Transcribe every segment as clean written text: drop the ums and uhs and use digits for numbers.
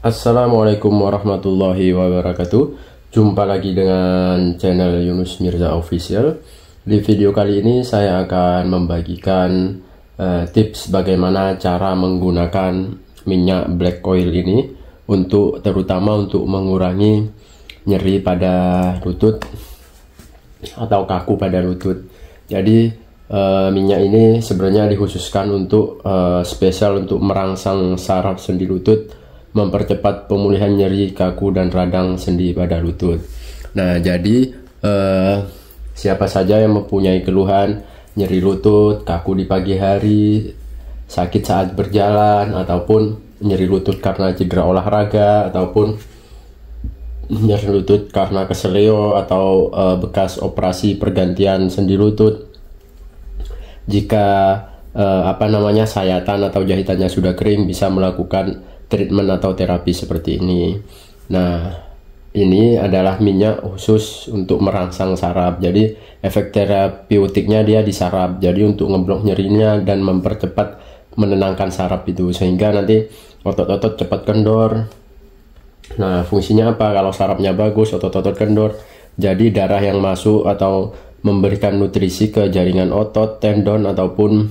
Assalamualaikum warahmatullahi wabarakatuh. Jumpa lagi dengan channel Yunus Mirza Official. Di video kali ini saya akan membagikan tips bagaimana cara menggunakan minyak black oil ini terutama untuk mengurangi nyeri pada lutut atau kaku pada lutut. Jadi minyak ini sebenarnya dikhususkan untuk spesial untuk merangsang saraf sendi lutut, mempercepat pemulihan nyeri kaku dan radang sendi pada lutut. Nah, jadi siapa saja yang mempunyai keluhan nyeri lutut, kaku di pagi hari, sakit saat berjalan, ataupun nyeri lutut karena cedera olahraga, ataupun nyeri lutut karena keseleo atau bekas operasi pergantian sendi lutut, jika sayatan atau jahitannya sudah kering, bisa melakukan treatment atau terapi seperti ini. Nah, ini adalah minyak khusus untuk merangsang saraf. Jadi efek terapeutiknya dia di saraf. Jadi untuk ngeblok nyerinya dan mempercepat menenangkan saraf itu, sehingga nanti otot-otot cepat kendor. Nah, fungsinya apa? Kalau sarafnya bagus, otot-otot kendor, jadi darah yang masuk atau memberikan nutrisi ke jaringan otot, tendon, ataupun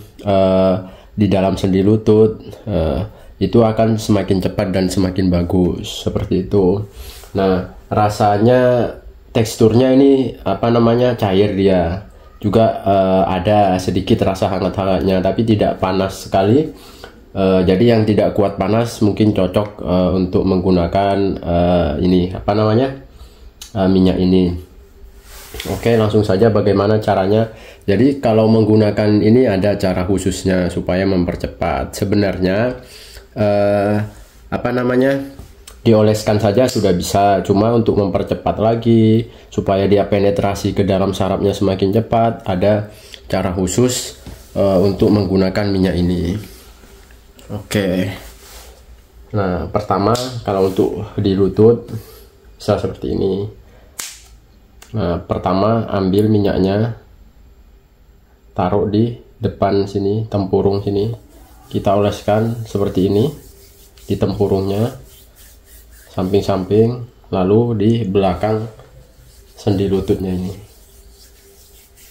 di dalam sendi lutut, itu akan semakin cepat dan semakin bagus, seperti itu. Nah, rasanya, teksturnya ini cair dia. Juga ada sedikit rasa hangat-hangatnya, tapi tidak panas sekali. Jadi yang tidak kuat panas mungkin cocok untuk menggunakan minyak ini. Oke, langsung saja bagaimana caranya. Jadi kalau menggunakan ini ada cara khususnya supaya mempercepat. Sebenarnya dioleskan saja sudah bisa, cuma untuk mempercepat lagi supaya dia penetrasi ke dalam sarafnya semakin cepat, ada cara khusus untuk menggunakan minyak ini. Oke. Nah, pertama kalau untuk di lutut bisa seperti ini. Nah, pertama ambil minyaknya, taruh di depan sini, tempurung sini. Kita oleskan seperti ini di tempurungnya, samping-samping, lalu di belakang sendi lututnya ini.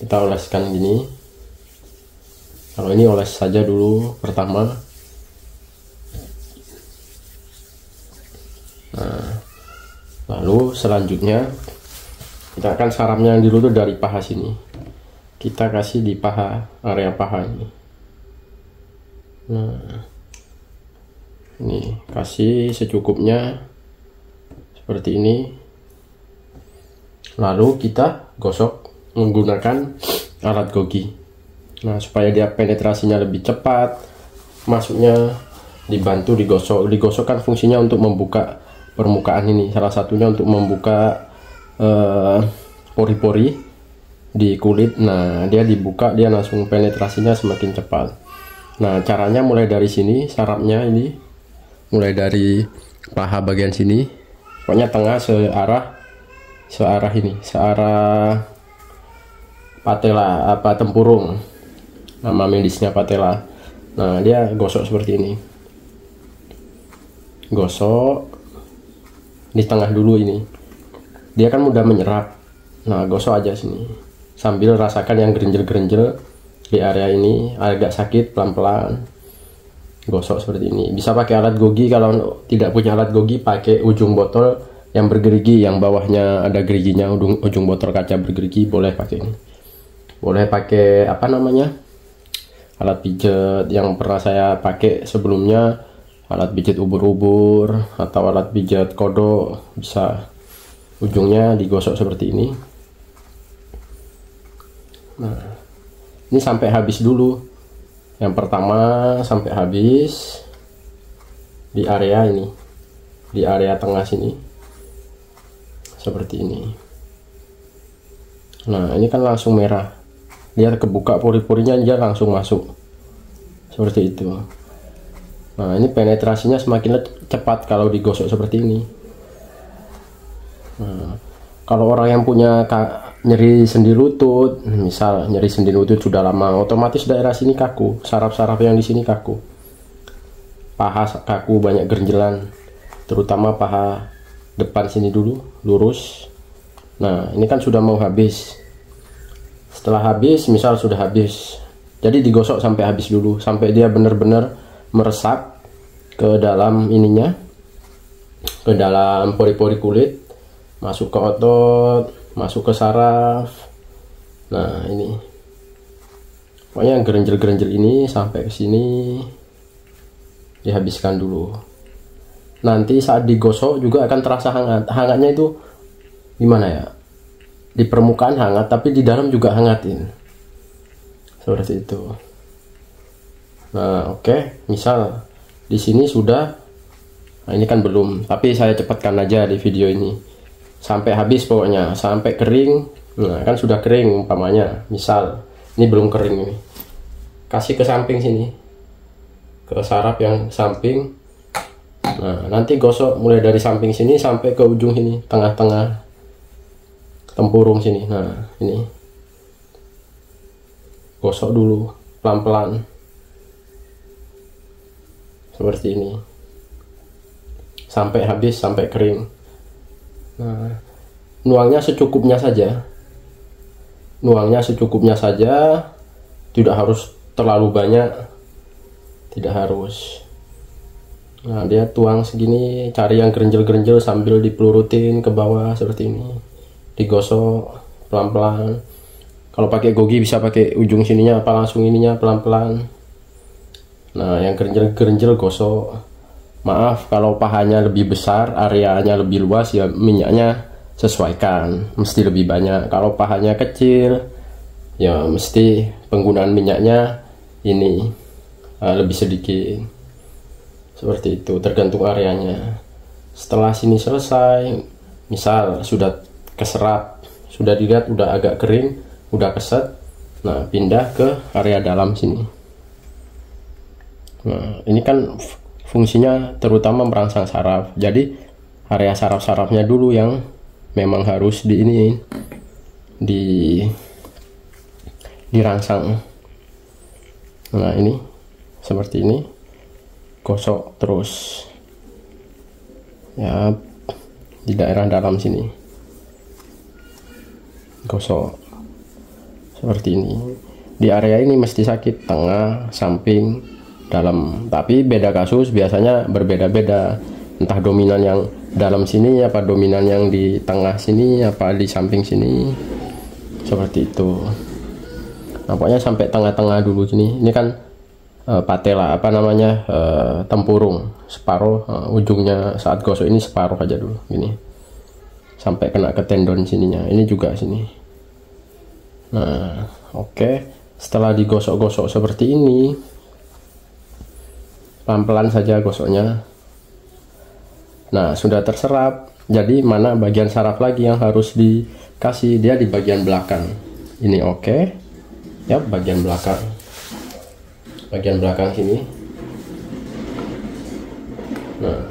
Kita oleskan gini. Kalau ini oles saja dulu pertama. Nah, lalu selanjutnya kita akan sarafnya yang di lutut dari paha sini. Kita kasih di paha, area paha ini. Nah, ini kasih secukupnya seperti ini. Lalu kita gosok menggunakan alat gogi. Nah, supaya dia penetrasinya lebih cepat, masuknya dibantu digosok. Digosok kan fungsinya untuk membuka permukaan ini. Salah satunya untuk membuka pori-pori di kulit. Nah, dia dibuka, dia langsung penetrasinya semakin cepat. Nah, caranya mulai dari sini, sarafnya ini, mulai dari paha bagian sini, pokoknya tengah searah patella, tempurung, nama medisnya patella. Nah, dia gosok seperti ini, gosok di tengah dulu ini, dia kan mudah menyerap. Nah, gosok aja sini sambil rasakan yang gerenjel-gerenjel di area ini, agak sakit, pelan-pelan gosok seperti ini. Bisa pakai alat gogi. Kalau tidak punya alat gogi, pakai ujung botol yang bergerigi, yang bawahnya ada geriginya, ujung botol kaca bergerigi, boleh pakai ini. Boleh pakai alat pijat yang pernah saya pakai sebelumnya, alat pijat ubur-ubur atau alat pijat kodok, bisa. Ujungnya digosok seperti ini. Nah, ini sampai habis dulu. Yang pertama sampai habis di area ini, di area tengah sini, seperti ini. Nah, ini kan langsung merah, dia kebuka pori-porinya, dia langsung masuk seperti itu. Nah, ini penetrasinya semakin cepat kalau digosok seperti ini. Nah, kalau orang yang punya nyeri sendi lutut, misal nyeri sendi lutut sudah lama, otomatis daerah sini kaku, saraf-saraf yang di sini kaku. paha kaku, banyak gerinjelan, terutama paha depan sini dulu lurus. Nah ini kan sudah mau habis. Setelah habis, misal sudah habis, jadi digosok sampai habis dulu, sampai dia benar-benar meresap ke dalam ininya, ke dalam pori-pori kulit, masuk ke otot, masuk ke saraf. Nah ini pokoknya yang gerenjel-gerenjel ini sampai ke sini dihabiskan dulu. Nanti saat digosok juga akan terasa hangat. Hangatnya itu gimana ya, di permukaan hangat tapi di dalam juga hangatin, seperti itu. Nah oke, misal di sini sudah, nah ini kan belum, tapi saya cepatkan aja di video ini sampai habis, pokoknya sampai kering. Nah kan sudah kering umpamanya, misal ini belum kering, ini kasih ke samping sini, ke saraf yang samping. Nah nanti gosok mulai dari samping sini sampai ke ujung sini, tengah-tengah tempurung sini. Nah ini gosok dulu pelan-pelan seperti ini sampai habis, sampai kering. Nah nuangnya secukupnya saja, nuangnya secukupnya saja, tidak harus terlalu banyak, tidak harus. Nah dia tuang segini, cari yang gerenjel-gerenjel sambil dipelurutin ke bawah seperti ini, digosok pelan-pelan. Kalau pakai gogi bisa pakai ujung sininya apa langsung ininya pelan-pelan. Nah yang gerenjel-gerenjel gosok. Maaf kalau pahanya lebih besar, areanya lebih luas, ya minyaknya sesuaikan, mesti lebih banyak. Kalau pahanya kecil ya mesti penggunaan minyaknya ini lebih sedikit, seperti itu, tergantung areanya. Setelah sini selesai, misal sudah keserap, sudah dilihat udah agak kering, udah keset, nah pindah ke area dalam sini. Nah ini kan fungsinya terutama merangsang saraf, jadi area saraf-sarafnya dulu yang memang harus dirangsang. Nah ini seperti ini, gosok terus ya di daerah dalam sini, gosok seperti ini. Di area ini mesti sakit, tengah, samping, dalam. Tapi beda kasus biasanya berbeda-beda, entah dominan yang dalam sini apa dominan yang di tengah sini apa di samping sini, seperti itu. Nah pokoknya sampai tengah-tengah dulu sini. Ini kan patella, apa namanya, tempurung separuh, ujungnya saat gosok ini separuh aja dulu gini, sampai kena ke tendon sininya, ini juga sini. Nah oke, setelah digosok-gosok seperti ini, pelan-pelan saja gosoknya. Nah sudah terserap, jadi mana bagian saraf lagi yang harus dikasih? Dia di bagian belakang ini. Oke ya, bagian belakang sini. Nah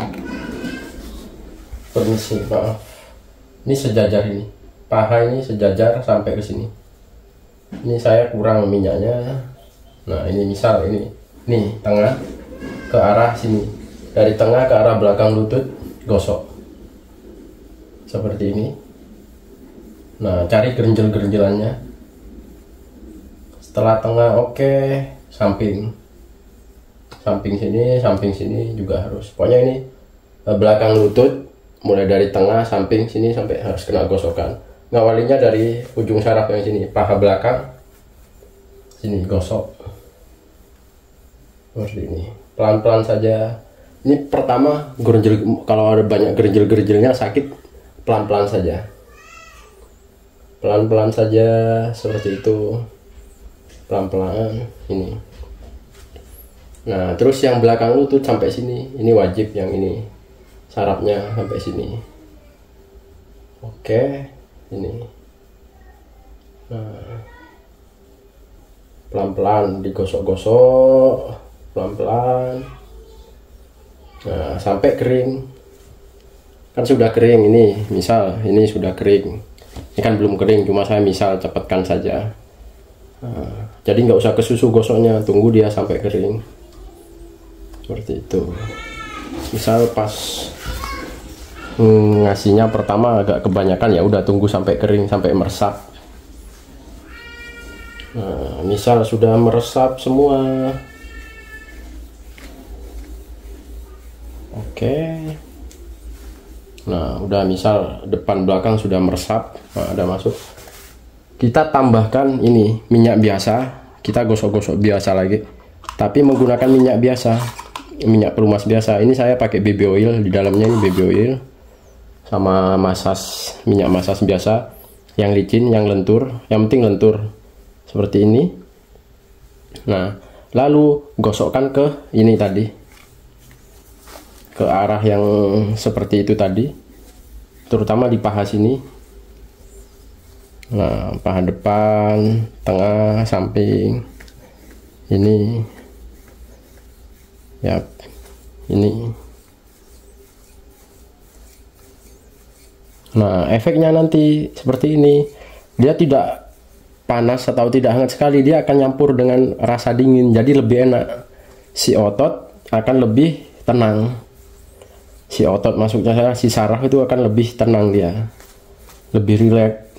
permisi, maaf, ini sejajar, ini paha ini sejajar sampai ke sini. Ini saya kurang minyaknya. Nah ini misal ini tengah ke arah sini, dari tengah ke arah belakang lutut, gosok seperti ini. Nah cari gerenjel-gerenjelannya. Setelah tengah oke, samping sini juga harus. Pokoknya ini belakang lutut, mulai dari tengah, samping sini sampai harus kena gosokan. Ngawalinya dari ujung saraf yang sini, paha belakang sini, gosok seperti ini, pelan-pelan saja. Ini pertama gerenjel, kalau ada banyak gerenjel-gerenjelnya sakit, pelan-pelan saja, seperti itu, pelan-pelan ini. Nah terus yang belakang lutut sampai sini, ini wajib yang ini, sarafnya sampai sini. Oke ini. Nah pelan-pelan digosok-gosok, pelan-pelan. Nah sampai kering. Kan sudah kering ini, misal ini sudah kering, ini kan belum kering, cuma saya misal cepatkan saja. Nah, jadi nggak usah ke susu gosoknya, tunggu dia sampai kering. seperti itu. Misal pas ngasihnya pertama agak kebanyakan, ya udah tunggu sampai kering, sampai meresap. Nah, misal sudah meresap semua, oke. Nah, udah misal depan belakang sudah meresap, nah, ada masuk. Kita tambahkan ini minyak biasa, kita gosok-gosok biasa lagi, tapi menggunakan minyak biasa, minyak pelumas biasa. Ini saya pakai baby oil, di dalamnya ini baby oil sama masas, minyak masas biasa, yang licin, yang lentur, yang penting lentur seperti ini. Nah, lalu gosokkan ke ini tadi, ke arah yang seperti itu tadi, terutama di paha sini. Nah, paha depan, tengah, samping, ini ya, ini. Nah, efeknya nanti seperti ini, dia tidak panas atau tidak hangat sekali, dia akan nyampur dengan rasa dingin, jadi lebih enak. Si otot akan lebih tenang, si otot maksudnya si saraf itu akan lebih tenang, dia lebih rileks.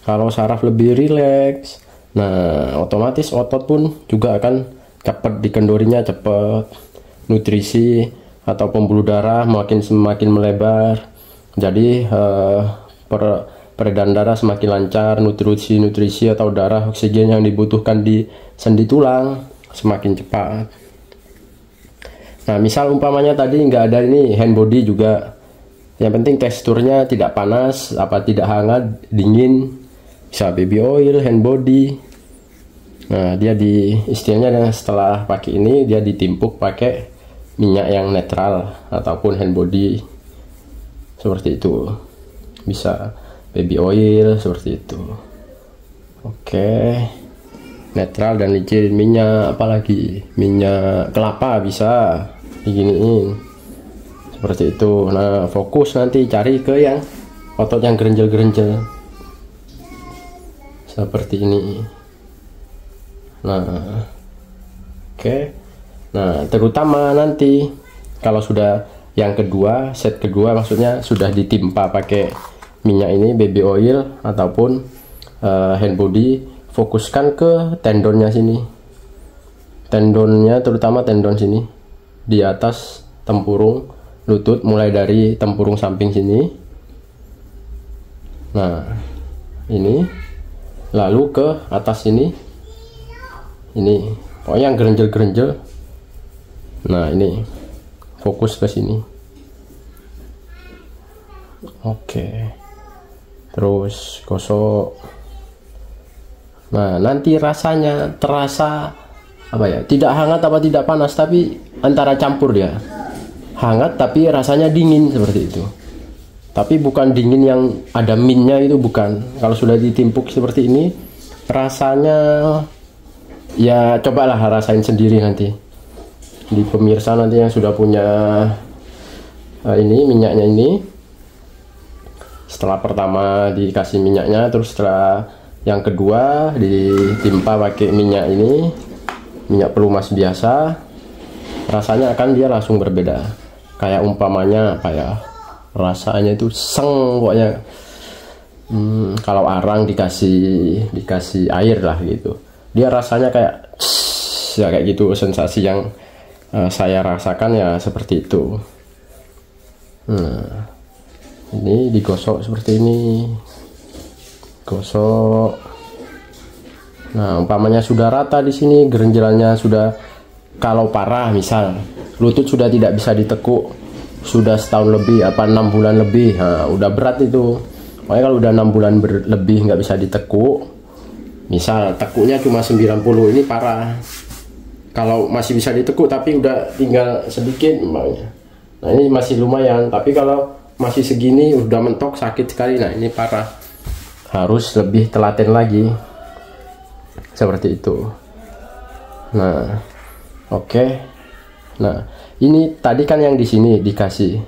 Kalau saraf lebih rileks, nah otomatis otot pun juga akan cepat dikendorinya, cepat. Nutrisi atau pembuluh darah semakin melebar, jadi peredaran darah semakin lancar, nutrisi atau darah, oksigen yang dibutuhkan di sendi tulang semakin cepat. Nah, misal umpamanya tadi nggak ada ini hand body juga, yang penting teksturnya tidak panas, tidak hangat, dingin, bisa baby oil, hand body. Nah, dia istilahnya setelah pakai ini dia ditimpuk pakai minyak yang netral ataupun hand body seperti itu, bisa baby oil seperti itu. Oke, netral dan licin, minyak apalagi minyak kelapa bisa diginiin seperti itu. Nah, fokus nanti cari ke yang otot yang gerenjel seperti ini. Nah, oke. Nah, terutama nanti kalau sudah yang kedua, set kedua maksudnya sudah ditimpa pakai minyak ini, baby oil ataupun hand body, fokuskan ke tendonnya sini, tendonnya, terutama tendon sini di atas tempurung lutut, mulai dari tempurung samping sini. Nah, ini lalu ke atas ini pokoknya yang gerenjel. Nah, ini fokus ke sini. Oke, terus gosok. Nah, nanti rasanya terasa apa ya, tidak hangat apa tidak panas, tapi antara campur, dia hangat tapi rasanya dingin seperti itu. Tapi bukan dingin yang ada minnya, itu bukan. Kalau sudah ditimpuk seperti ini, rasanya ya cobalah rasain sendiri nanti di pemirsa nanti yang sudah punya ini minyaknya ini. Setelah pertama dikasih minyaknya, terus setelah yang kedua ditimpa pakai minyak ini, minyak pelumas biasa, rasanya akan dia langsung berbeda. Kayak umpamanya apa ya, rasanya itu seng pokoknya. Kalau arang dikasih air lah gitu, dia rasanya kayak ya kayak gitu. Sensasi yang saya rasakan ya seperti itu. Nah, ini digosok seperti ini, gosok. Nah, umpamanya sudah rata di sini, gerenjelannya sudah, kalau parah misal lutut sudah tidak bisa ditekuk, sudah setahun lebih, 6 bulan lebih, nah, udah berat itu. Makanya kalau udah 6 bulan lebih nggak bisa ditekuk, misal tekuknya cuma 90, ini parah. Kalau masih bisa ditekuk tapi udah tinggal sedikit umpamanya, nah ini masih lumayan. Tapi kalau masih segini udah mentok, sakit sekali, nah ini parah, harus lebih telaten lagi seperti itu. Nah, oke. Nah, ini tadi kan yang di sini dikasih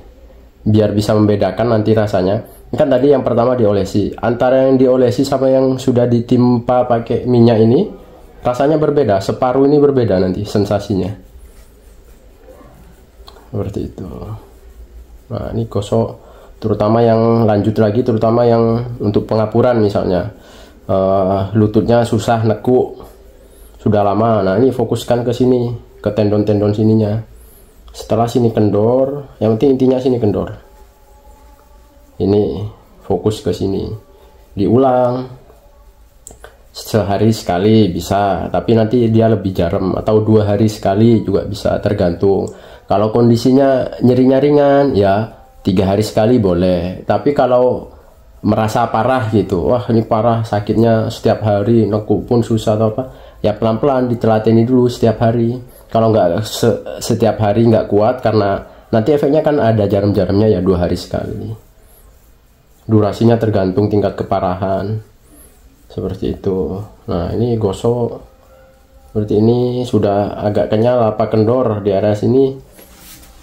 biar bisa membedakan nanti rasanya. Kan tadi yang pertama diolesi, antara yang diolesi sama yang sudah ditimpa pakai minyak ini rasanya berbeda, separuh ini berbeda nanti sensasinya. seperti itu. Nah ini gosok, terutama yang lanjut lagi, terutama yang untuk pengapuran misalnya, lututnya susah nekuk sudah lama. Nah ini fokuskan ke sini, ke tendon-tendon sininya. Setelah sini kendor, yang penting intinya sini kendor. Ini fokus ke sini, diulang sehari sekali bisa, tapi nanti dia lebih jarem, atau 2 hari sekali juga bisa, tergantung. Kalau kondisinya nyerinya ringan ya 3 hari sekali boleh, tapi kalau merasa parah gitu, wah ini parah sakitnya setiap hari, nekuk pun susah atau apa, ya pelan-pelan ditelateni dulu setiap hari. Kalau nggak setiap hari nggak kuat, karena nanti efeknya kan ada jarum-jarumnya ya 2 hari sekali. Durasinya tergantung tingkat keparahan, seperti itu. Nah ini gosok seperti ini, sudah agak kenyal apa kendor di area sini,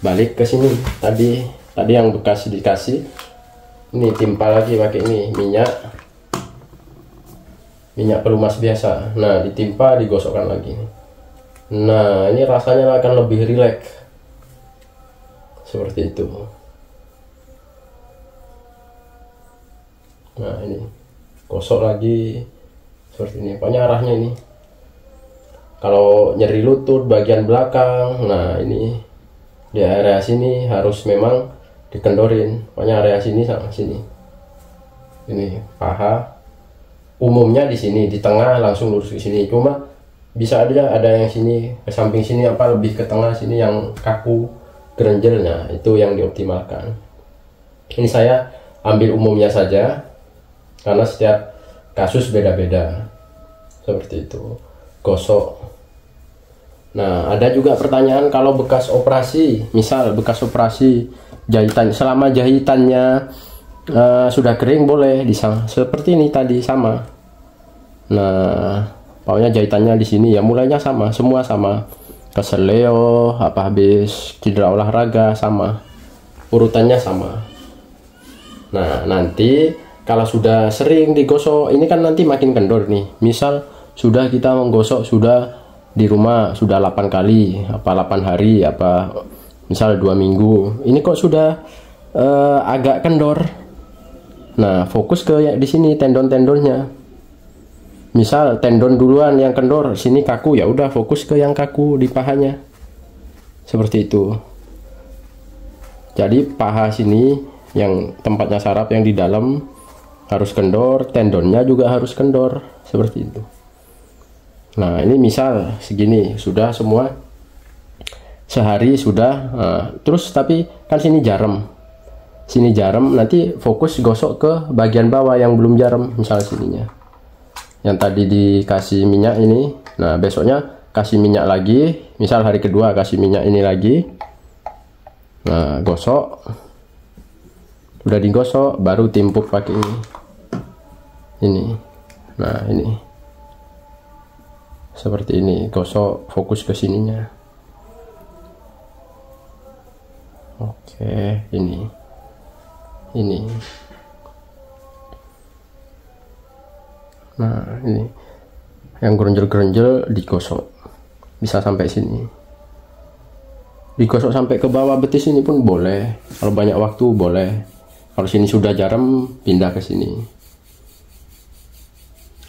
balik ke sini tadi yang bekas dikasih, ini timpa lagi pakai ini minyak pelumas biasa. Nah ditimpa, digosokkan lagi. Nah ini rasanya akan lebih rileks, seperti itu. Nah ini gosok lagi seperti ini, pokoknya arahnya ini. Kalau nyeri lutut bagian belakang, nah ini di area sini harus memang dikendorin, pokoknya area sini sama sini. Ini paha, umumnya di sini, di tengah langsung lurus ke sini. Cuma bisa ada yang sini ke samping sini, apa lebih ke tengah sini yang kaku gerenjelnya, itu yang dioptimalkan. Ini saya ambil umumnya saja karena setiap kasus beda-beda, seperti itu. Gosok. Nah ada juga pertanyaan, kalau bekas operasi, misal bekas operasi jahitan, selama jahitannya sudah kering boleh disang seperti ini tadi sama. Nah pokoknya jahitannya di sini ya mulainya sama, semua sama, keseleo apa habis cedera olahraga sama, urutannya sama. Nah nanti kalau sudah sering digosok ini kan nanti makin kendor nih. Misal sudah kita menggosok sudah di rumah sudah 8 kali apa 8 hari apa misal 2 minggu, ini kok sudah agak kendor. Nah fokus ke di sini tendon-tendonnya. Misal tendon duluan yang kendor, sini kaku, ya udah fokus ke yang kaku di pahanya, seperti itu. Jadi paha sini yang tempatnya saraf yang di dalam harus kendor, tendonnya juga harus kendor, seperti itu. Nah ini misal segini sudah semua sehari sudah, terus tapi kan sini jarum, nanti fokus gosok ke bagian bawah yang belum jarum, misal sininya yang tadi dikasih minyak ini. Nah besoknya kasih minyak lagi, misal hari kedua kasih minyak ini lagi. Nah gosok, udah digosok baru timpuk pakai ini. Nah ini seperti ini, gosok fokus ke sininya. Oke ini nah ini yang gerenjel-gerenjel digosok, bisa sampai sini, digosok sampai ke bawah betis ini pun boleh, kalau banyak waktu boleh. Kalau sini sudah jarum pindah ke sini.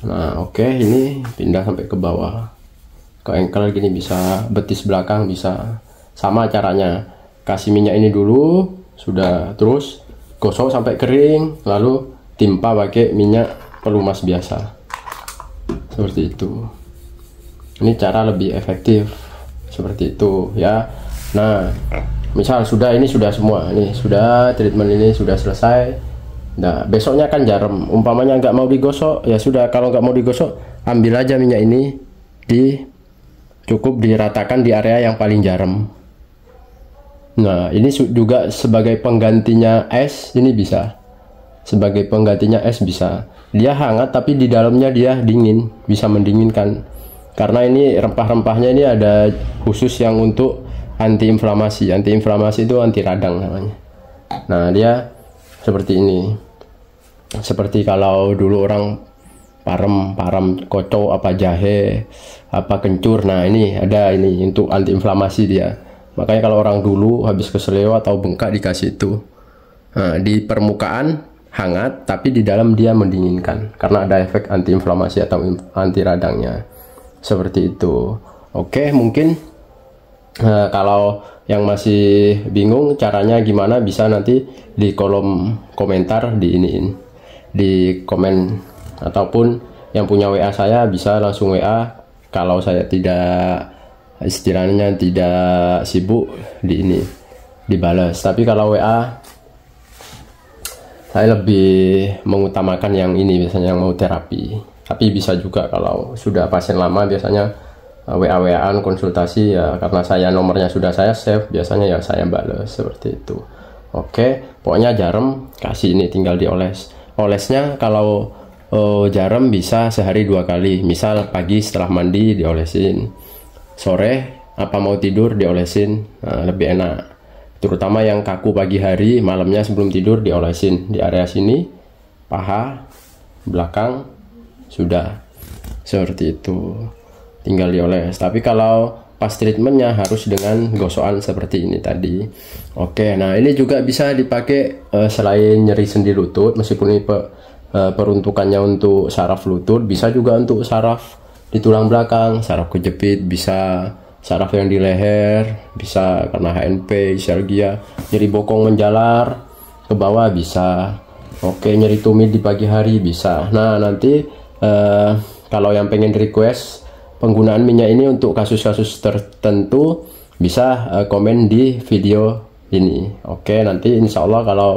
Nah oke, ini pindah sampai ke bawah ke ankle gini, bisa betis belakang bisa, sama caranya. Kasih minyak ini dulu sudah, terus gosok sampai kering, lalu timpa pakai minyak pelumas biasa, seperti itu. Ini cara lebih efektif, seperti itu ya. Nah misal sudah, ini sudah semua, ini sudah treatment ini sudah selesai. Nah besoknya kan jarum, umpamanya nggak mau digosok ya sudah, kalau nggak mau digosok ambil aja minyak ini, cukup diratakan di area yang paling jarum. Nah ini juga sebagai penggantinya es, ini bisa sebagai penggantinya es, bisa. Dia hangat tapi di dalamnya dia dingin, bisa mendinginkan, karena ini rempah-rempahnya ini ada khusus yang untuk anti-inflamasi. Anti-inflamasi itu anti radang namanya. Nah dia seperti ini, seperti kalau dulu orang parem kocok apa jahe apa kencur, nah ini ada ini untuk anti-inflamasi dia. Makanya kalau orang dulu habis keseleo atau bengkak dikasih itu. Nah, di permukaan hangat, tapi di dalam dia mendinginkan karena ada efek antiinflamasi atau anti radangnya. Seperti itu. Oke, mungkin kalau yang masih bingung caranya gimana, bisa nanti di kolom komentar di komen, ataupun yang punya WA saya bisa langsung WA kalau saya tidak, istilahnya tidak sibuk, dibalas. Tapi kalau WA saya lebih mengutamakan yang ini, biasanya yang mau terapi. Tapi bisa juga kalau sudah pasien lama, biasanya WA-WAan konsultasi ya, karena saya nomornya sudah saya save, biasanya ya saya bales seperti itu. Oke, pokoknya jarum kasih ini tinggal dioles. Olesnya kalau jarum bisa sehari 2 kali, misal pagi setelah mandi diolesin, sore apa mau tidur diolesin, lebih enak. Terutama yang kaku pagi hari, malamnya sebelum tidur diolesin di area sini, paha, belakang, sudah seperti itu, tinggal dioles. Tapi kalau pas treatmentnya harus dengan gosokan seperti ini tadi. Oke, nah ini juga bisa dipakai selain nyeri sendi lutut, meskipun ini peruntukannya untuk saraf lutut, bisa juga untuk saraf di tulang belakang, saraf kejepit, bisa saraf yang di leher, bisa karena HNP, ischialgia, nyeri bokong menjalar ke bawah bisa. Oke, nyeri tumit di pagi hari bisa. Nah, nanti kalau yang pengen request penggunaan minyak ini untuk kasus-kasus tertentu, bisa komen di video ini. Oke, nanti insya Allah kalau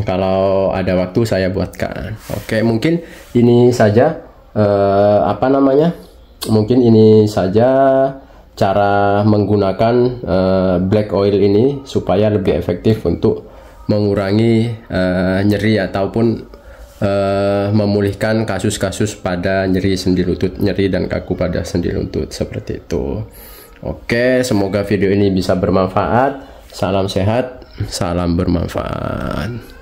kalau ada waktu saya buatkan. Oke, mungkin ini saja mungkin ini saja cara menggunakan black oil ini supaya lebih efektif untuk mengurangi nyeri ataupun memulihkan kasus-kasus pada nyeri sendi lutut, nyeri dan kaku pada sendi lutut seperti itu. Oke, semoga video ini bisa bermanfaat. Salam sehat, salam bermanfaat.